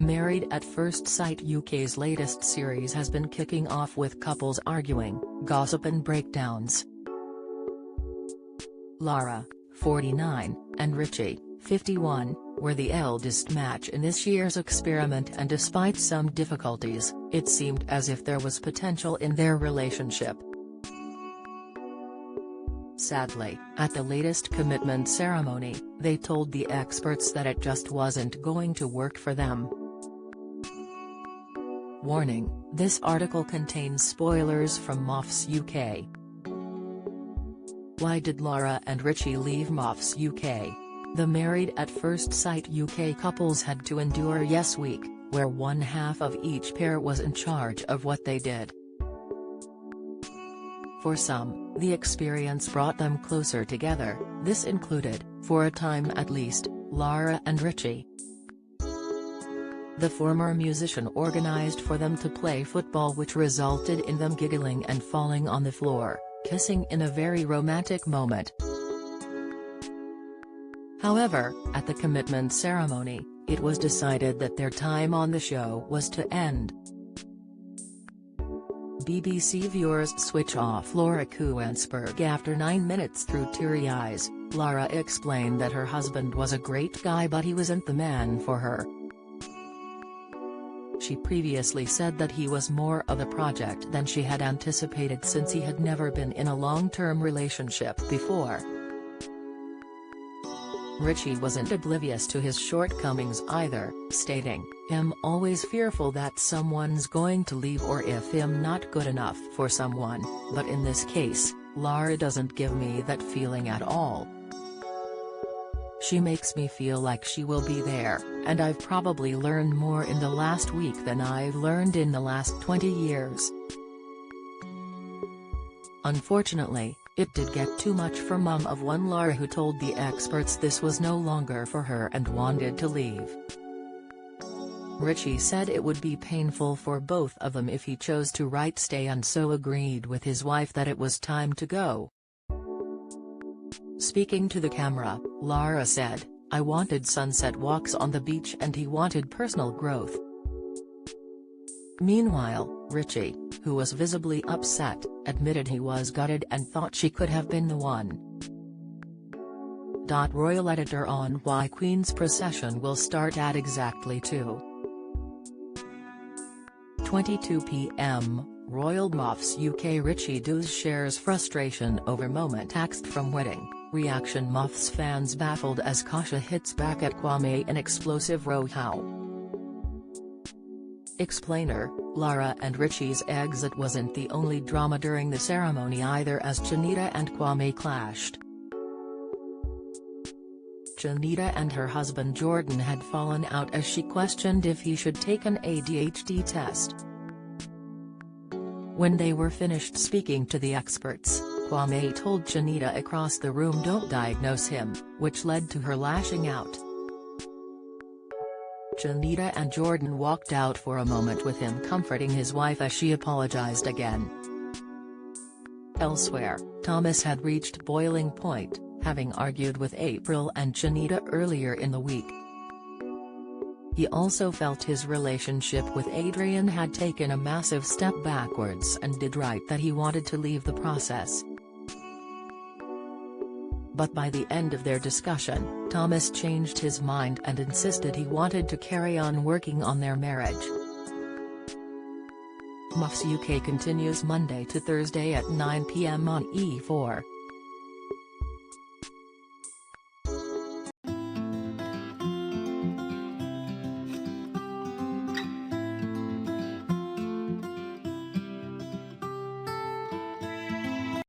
Married at First Sight UK's latest series has been kicking off with couples arguing, gossip and breakdowns. Lara, 49, and Richie, 51, were the eldest match in this year's experiment, and despite some difficulties, it seemed as if there was potential in their relationship. Sadly, at the latest commitment ceremony, they told the experts that it just wasn't going to work for them. Warning: this article contains spoilers from MAFS UK. Why did Lara and Richie leave MAFS UK? The Married at First Sight UK couples had to endure Yes Week, where one half of each pair was in charge of what they did. For some, the experience brought them closer together. This included, for a time at least, Lara and Richie. The former musician organized for them to play football, which resulted in them giggling and falling on the floor, kissing in a very romantic moment. However, at the commitment ceremony, it was decided that their time on the show was to end. BBC viewers switch off Laura Kuenssberg after 9 minutes through teary eyes. Lara explained that her husband was a great guy, but he wasn't the man for her. She previously said that he was more of a project than she had anticipated, since he had never been in a long-term relationship before. Richie wasn't oblivious to his shortcomings either, stating, "I'm always fearful that someone's going to leave, or if I'm not good enough for someone, but in this case, Lara doesn't give me that feeling at all. She makes me feel like she will be there, and I've probably learned more in the last week than I've learned in the last 20 years. Unfortunately, it did get too much for mum of one Lara, who told the experts this was no longer for her and wanted to leave. Richie said it would be painful for both of them if he chose to stay, and so agreed with his wife that it was time to go. Speaking to the camera, Lara said, "I wanted sunset walks on the beach and he wanted personal growth." Meanwhile, Richie, who was visibly upset, admitted he was gutted and thought she could have been the one. Royal editor on why Queen's procession will start at exactly 2:22 p.m. Royal MAFS UK. Richie Does shares frustration over moment axed from wedding. Reaction: MAFS fans baffled as Kasha hits back at Kwame in explosive row how. Explainer: Lara and Richie's exit wasn't the only drama during the ceremony either, as Janita and Kwame clashed. Janita and her husband Jordan had fallen out as she questioned if he should take an ADHD test. When they were finished speaking to the experts, Kwame told Janita across the room don't diagnose him, which led to her lashing out. Janita and Jordan walked out for a moment with him comforting his wife as she apologized again. Elsewhere, Thomas had reached boiling point, having argued with April and Janita earlier in the week. He also felt his relationship with Adrian had taken a massive step backwards and did write that he wanted to leave the process. But by the end of their discussion, Thomas changed his mind and insisted he wanted to carry on working on their marriage. MAFS UK continues Monday to Thursday at 9 p.m. on E4.